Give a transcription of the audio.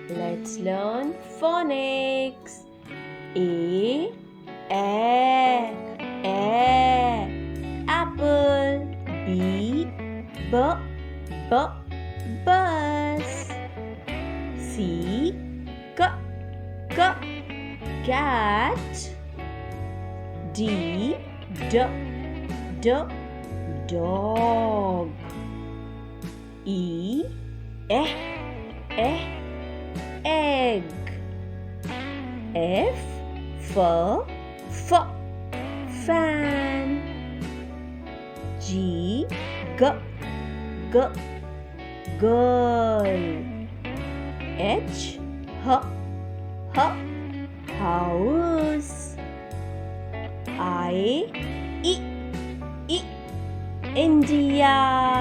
Let's learn phonics. A, apple. B, bus. C, cat. D, dog. E, egg. F, fan. G, girl. H, house. I, India.